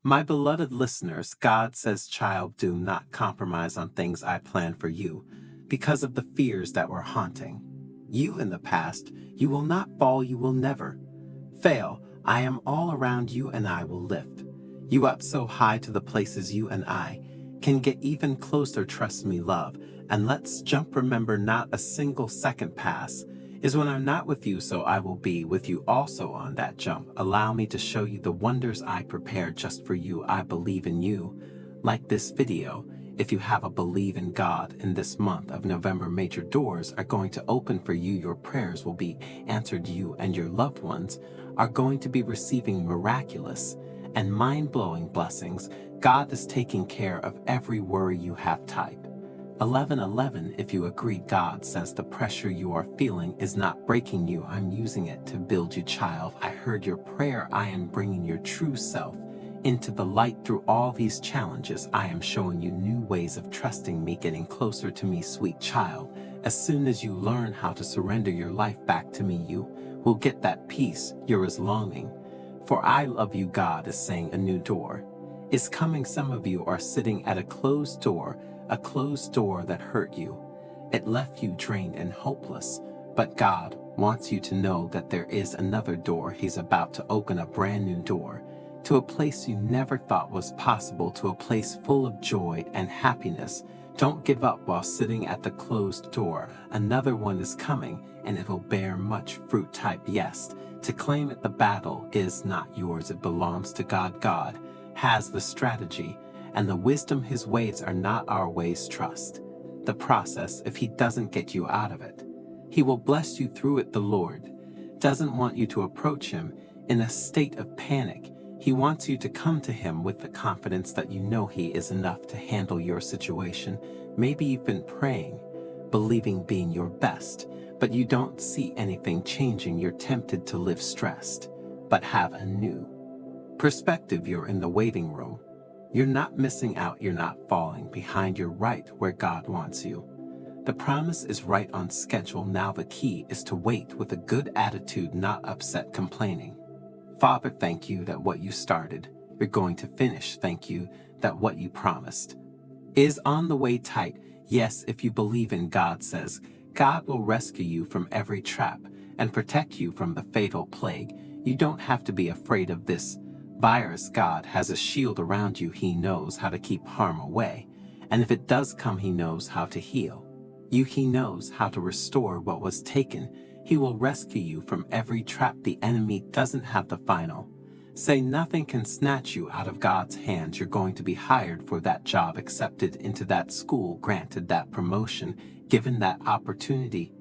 My beloved listeners, God says, child, do not compromise on things I planned for you because of the fears that were haunting you in the past. You will not fall, you will never fail. I am all around you and I will lift you up so high to the places you and I can get even closer. Trust me, love, and let's jump. Remember, not a single second pass is when I'm not with you, so I will be with you also on that jump. Allow me to show you the wonders I prepared just for you. I believe in you. Like this video, if you have a believe in God. In this month of November, major doors are going to open for you. Your prayers will be answered. You and your loved ones are going to be receiving miraculous and mind-blowing blessings. God is taking care of every worry you have. Type 1111 if you agree. God says the pressure you are feeling is not breaking you. I'm using it to build you, child. I heard your prayer. I am bringing your true self into the light. Through all these challenges, I am showing you new ways of trusting me, getting closer to me, sweet child. As soon as you learn how to surrender your life back to me, you will get that peace you're as longing for. I love you. God is saying a new door is coming. Some of you are sitting at a closed door that hurt you. It left you drained and hopeless. But God wants you to know that there is another door. He's about to open a brand new door to a place you never thought was possible, to a place full of joy and happiness. Don't give up while sitting at the closed door. Another one is coming, and it will bear much fruit. Type yes to claim it. The battle is not yours, it belongs to God. God has the strategy and the wisdom. His ways are not our ways. Trust the process. If he doesn't get you out of it, he will bless you through it. The Lord doesn't want you to approach him in a state of panic. He wants you to come to him with the confidence that you know he is enough to handle your situation. Maybe you've been praying, believing, being your best, but you don't see anything changing. You're tempted to live stressed, but have a new perspective. You're in the waiting room. You're not missing out. You're not falling behind. You're right where God wants you. The promise is right on schedule. Now the key is to wait with a good attitude, not upset, complaining. Father, thank you that what you started, you're going to finish. Thank you that what you promised is on the way. Tight. Yes, if you believe in God, says God will rescue you from every trap and protect you from the fatal plague. You don't have to be afraid of this virus. God has a shield around you. He knows how to keep harm away. And if it does come, he knows how to heal you. He knows how to restore what was taken. He will rescue you from every trap. The enemy doesn't have the final say. Nothing can snatch you out of God's hands. You're going to be hired for that job, accepted into that school, granted that promotion, given that opportunity,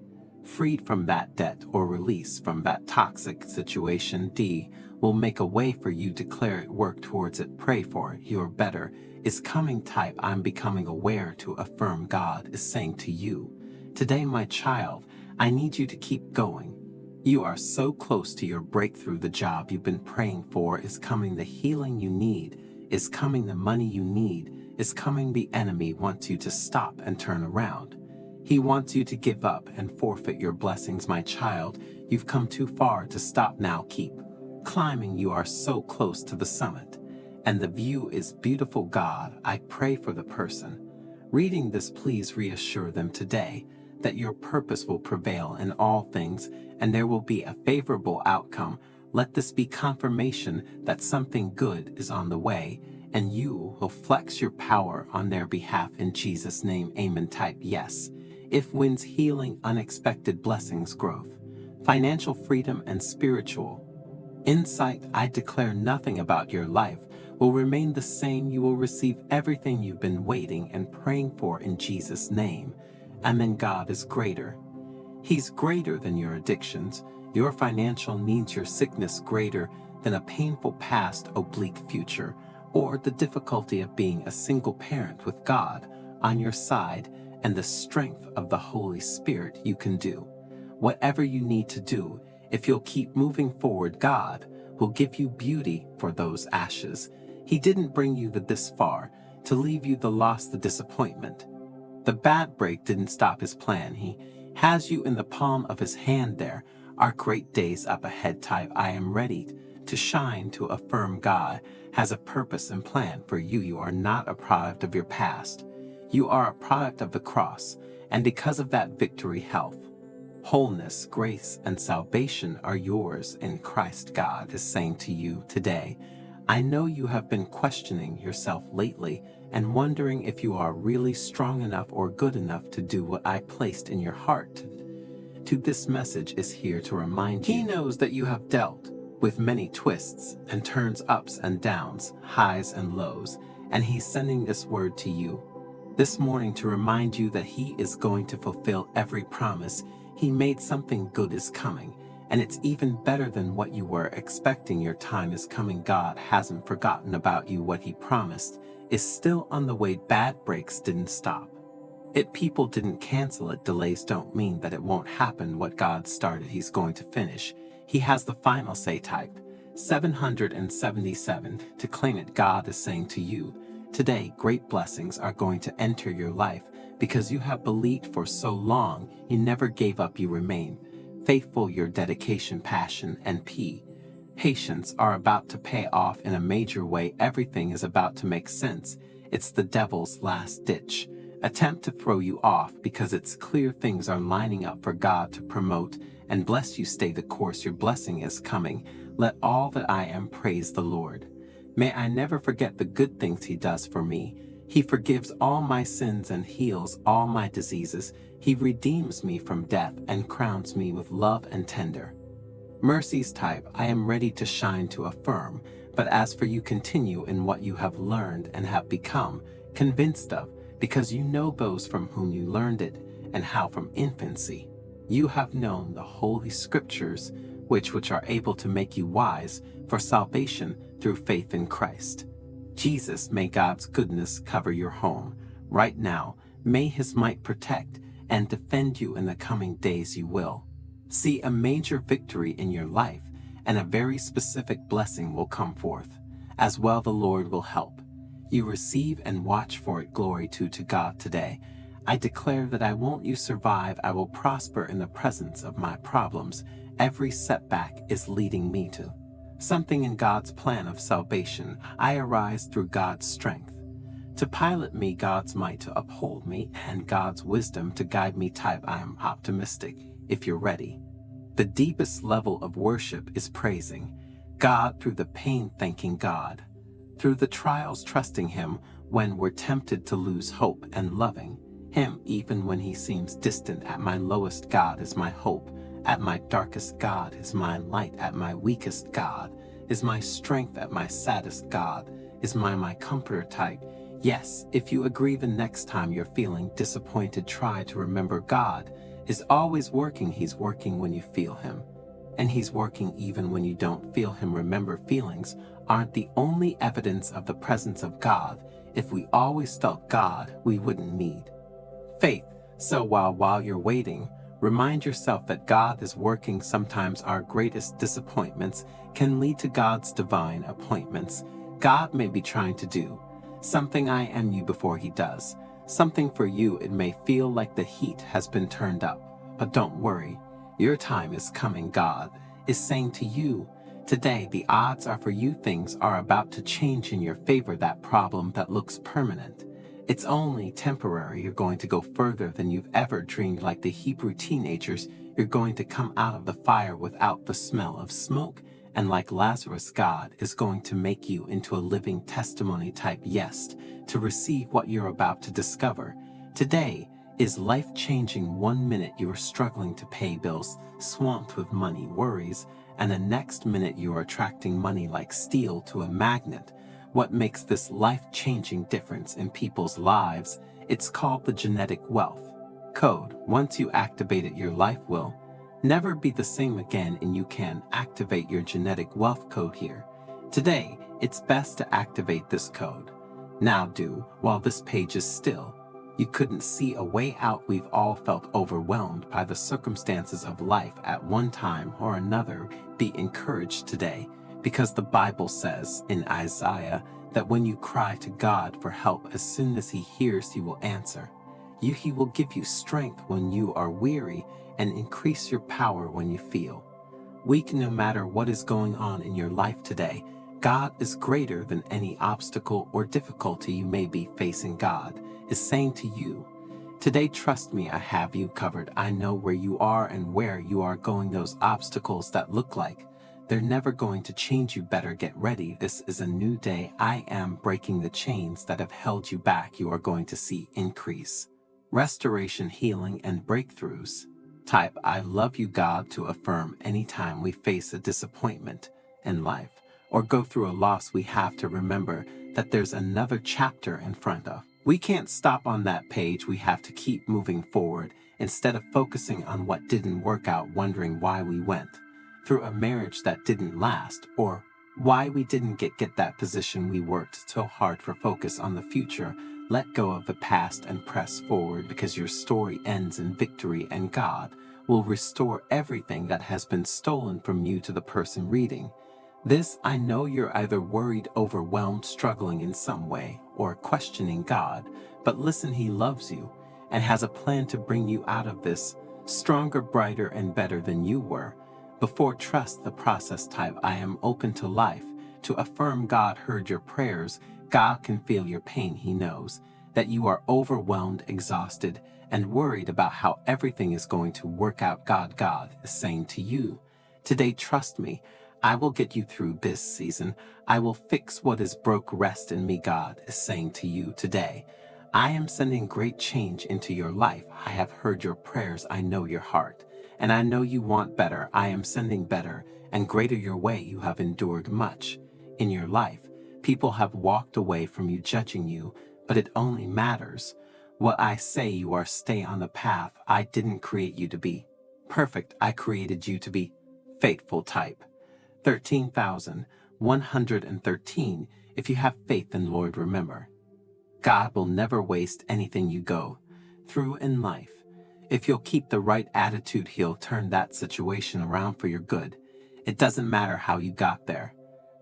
freed from that debt, or released from that toxic situation. D will make a way for you. Declare it, work towards it, pray for it. Your better is coming. Type I'm becoming aware to affirm. God is saying to you today, my child, I need you to keep going. You are so close to your breakthrough. The job you've been praying for is coming. The healing you need is coming. The money you need is coming. The enemy wants you to stop and turn around. He wants you to give up and forfeit your blessings. My child, you've come too far to stop now. Keep climbing. You are so close to the summit, and the view is beautiful. God, I pray for the person reading this. Please reassure them today that your purpose will prevail in all things, and there will be a favorable outcome. Let this be confirmation that something good is on the way, and you will flex your power on their behalf. In Jesus' name, amen. Type yes if wins healing, unexpected blessings, growth, financial freedom, and spiritual insight. I declare nothing about your life will remain the same. You will receive everything you've been waiting and praying for in Jesus' name. Amen. God is greater. He's greater than your addictions, your financial needs, your sickness, greater than a painful past, oblique future, or the difficulty of being a single parent. With God on your side and the strength of the Holy Spirit, you can do whatever you need to do. If you'll keep moving forward, God will give you beauty for those ashes. He didn't bring you this far to leave you the loss, the disappointment. The bad break didn't stop his plan. He has you in the palm of his hand. There are great days up ahead. Type I am ready to shine, to affirm God has a purpose and plan for you. You are not a product of your past. You are a product of the cross, and because of that victory, health, wholeness, grace, and salvation are yours in Christ. God is saying to you today, I know you have been questioning yourself lately and wondering if you are really strong enough or good enough to do what I placed in your heart. This message is here to remind you. He knows that you have dealt with many twists and turns, ups and downs, highs and lows, and he's sending this word to you this morning to remind you that he is going to fulfill every promise he made. Something good is coming, and it's even better than what you were expecting. Your time is coming. God hasn't forgotten about you. What he promised is still on the way. Bad breaks didn't stop it. People didn't cancel it. Delays don't mean that it won't happen. What God started, he's going to finish. He has the final say. Type 777 to claim it. God is saying to you today, great blessings are going to enter your life because you have believed for so long. You never gave up. You remain faithful. Your dedication, passion, and patience are about to pay off in a major way. Everything is about to make sense. It's the devil's last-ditch attempt to throw you off because it's clear things are lining up for God to promote and bless you. Stay the course. Your blessing is coming. Let all that I am praise the Lord. May I never forget the good things he does for me. He forgives all my sins and heals all my diseases. He redeems me from death and crowns me with love and tender mercies. Type I am ready to shine, to affirm. But as for you, continue in what you have learned and have become convinced of, because you know those from whom you learned it, and how from infancy you have known the holy scriptures, which are able to make you wise for salvation through faith in Christ Jesus. May God's goodness cover your home right now. May his might protect and defend you in the coming days. You will see a major victory in your life, and a very specific blessing will come forth as well. The Lord will help you receive and watch for it. Glory to God. Today I declare that I won't you survive. I will prosper in the presence of my problems. Every setback is leading me to something in God's plan of salvation. I arise through God's strength to pilot me, God's might to uphold me, and God's wisdom to guide me. Type I am optimistic if you're ready. The deepest level of worship is praising God through the pain, thanking God through the trials, trusting him when we're tempted to lose hope, and loving him even when he seems distant. At my lowest, God is my hope. At my darkest, God is my light. At my weakest, God is my strength. At my saddest, God is my comforter. Type yes if you agree. The next time you're feeling disappointed, try to remember God is always working. He's working when you feel him, and he's working even when you don't feel him. Remember, feelings aren't the only evidence of the presence of God. If we always felt God, we wouldn't need faith. So while you're waiting, remind yourself that God is working. Sometimes our greatest disappointments can lead to God's divine appointments. God may be trying to do something I am you before he does something for you. It may feel like the heat has been turned up, but don't worry, your time is coming. God is saying to you today, the odds are for you. Things are about to change in your favor. That problem that looks permanent, it's only temporary. You're going to go further than you've ever dreamed. Like the Hebrew teenagers, you're going to come out of the fire without the smell of smoke. And like Lazarus, God is going to make you into a living testimony. Type yes to receive what you're about to discover. Today is life-changing. 1 minute you are struggling to pay bills, swamped with money, worries, and the next minute you are attracting money like steel to a magnet. What makes this life-changing difference in people's lives? It's called the genetic wealth code. Once you activate it, your life will never be the same again, and you can activate your genetic wealth code here. Today, it's best to activate this code. Now do, while this page is still. You couldn't see a way out. We've all felt overwhelmed by the circumstances of life at one time or another. Be encouraged today, because the Bible says in Isaiah that when you cry to God for help, as soon as he hears, he will answer you. He will give you strength when you are weary and increase your power when you feel Weak no matter what is going on in your life today. God is greater than any obstacle or difficulty you may be facing. God is saying to you, today, trust me, I have you covered. I know where you are and where you are going. Those obstacles that look like they're never going to change you, better get ready. This is a new day. I am breaking the chains that have held you back. You are going to see increase, restoration, healing, and breakthroughs. Type I love you, God, to affirm anytime we face a disappointment in life or go through a loss. We have to remember that there's another chapter in front of. We can't stop on that page. We have to keep moving forward instead of focusing on what didn't work out, wondering why we went through a marriage that didn't last or why we didn't get that position we worked so hard for. Focus on the future. Let go of the past and press forward, because your story ends in victory and God will restore everything that has been stolen from you. To the person reading this, I know you're either worried, overwhelmed, struggling in some way, or questioning God. But listen, He loves you and has a plan to bring you out of this stronger, brighter, and better than you were before. Trust the process. Type I am open to life to affirm God heard your prayers. God can feel your pain. He knows that you are overwhelmed, exhausted, and worried about how everything is going to work out. God is saying to you today, trust me, I will get you through this season. I will fix what is broke. Rest in me. God is saying to you today, I am sending great change into your life. I have heard your prayers. I know your heart, and I know you want better. I am sending better and greater your way. You have endured much in your life. People have walked away from you, judging you, but it only matters what I say. You are stay on the path. I didn't create you to be perfect. I created you to be faithful. Type 13,113. If you have faith in Lord, remember, God will never waste anything you go through in life. If you'll keep the right attitude, He'll turn that situation around for your good. It doesn't matter how you got there,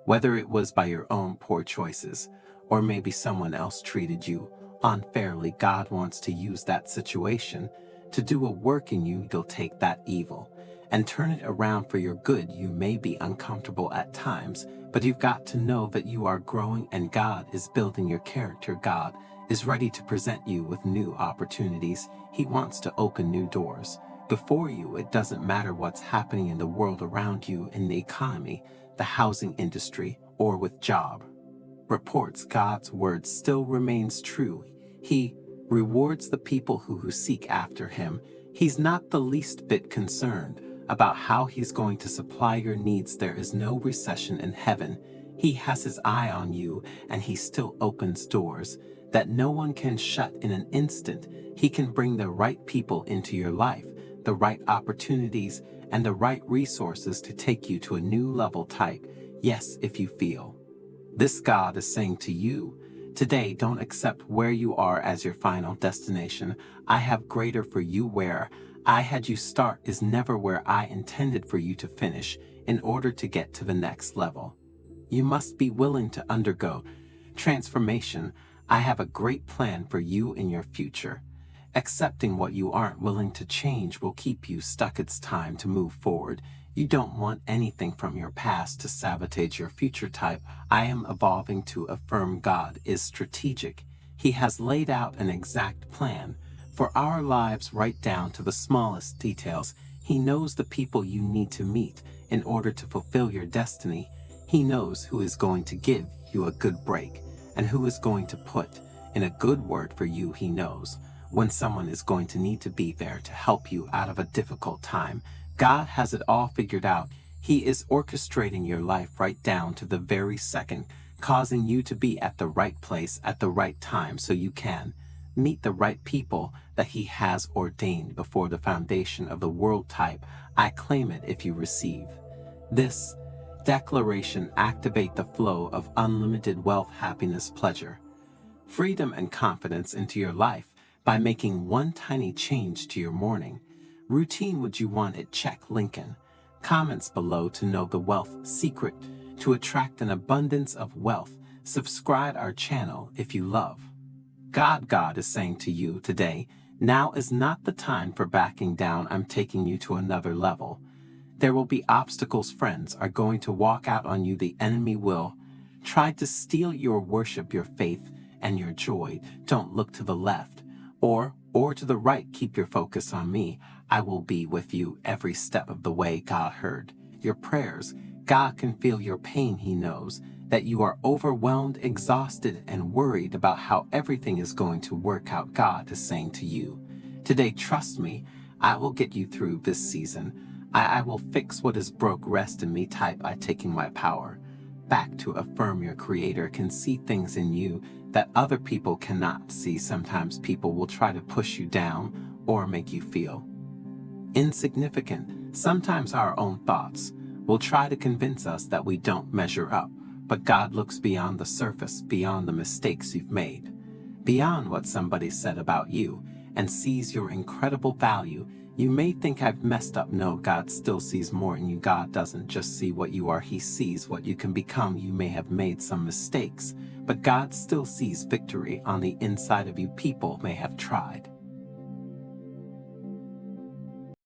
whether it was by your own poor choices or maybe someone else treated you unfairly. God wants to use that situation to do a work in you. He'll take that evil and turn it around for your good. You may be uncomfortable at times, but you've got to know that you are growing and God is building your character. God is ready to present you with new opportunities. He wants to open new doors before you. It doesn't matter what's happening in the world around you, in the economy, the housing industry, or with job reports. God's word still remains true. He rewards the people who seek after Him. He's not the least bit concerned about how He's going to supply your needs. There is no recession in heaven. He has His eye on you, and He still opens doors that no one can shut. In an instant, He can bring the right people into your life, the right opportunities, and the right resources to take you to a new level. Type yes if you feel this. God is saying to you today, don't accept where you are as your final destination. I have greater for you. Where I had you start is never where I intended for you to finish. In order to get to the next level, you must be willing to undergo transformation. I have a great plan for you in your future. Accepting what you aren't willing to change will keep you stuck. It's time to move forward. You don't want anything from your past to sabotage your future. Type I am evolving to affirm God is strategic. He has laid out an exact plan for our lives, right down to the smallest details. He knows the people you need to meet in order to fulfill your destiny. He knows who is going to give you a good break and who is going to put in a good word for you. He knows when someone is going to need to be there to help you out of a difficult time. God has it all figured out. He is orchestrating your life right down to the very second, causing you to be at the right place at the right time so you can meet the right people that He has ordained before the foundation of the world. Type I claim it if you receive this declaration. Activate the flow of unlimited wealth, happiness, pleasure, freedom, and confidence into your life by making one tiny change to your morning routine. Would you want it? Check link in comments below to know the wealth secret to attract an abundance of wealth. Subscribe our channel if you love God. God is saying to you today, now is not the time for backing down. I'm taking you to another level. There will be obstacles. Friends are going to walk out on you. The enemy will try to steal your worship, your faith, and your joy. Don't look to the left or to the right. Keep your focus on me. I will be with you every step of the way. God heard your prayers. God can feel your pain. He knows that you are overwhelmed, exhausted, and worried about how everything is going to work out. God is saying to you today, trust me, I will get you through this season. I will fix what is broke. Rest in me. Type I taking my power back to affirm. Your creator can see things in you that other people cannot see. Sometimes people will try to push you down or make you feel insignificant. Sometimes our own thoughts will try to convince us that we don't measure up. But God looks beyond the surface, beyond the mistakes you've made, beyond what somebody said about you, and sees your incredible value. You may think I've messed up. No, God still sees more in you. God doesn't just see what you are, He sees what you can become. You may have made some mistakes, but God still sees victory on the inside of you. People may have tried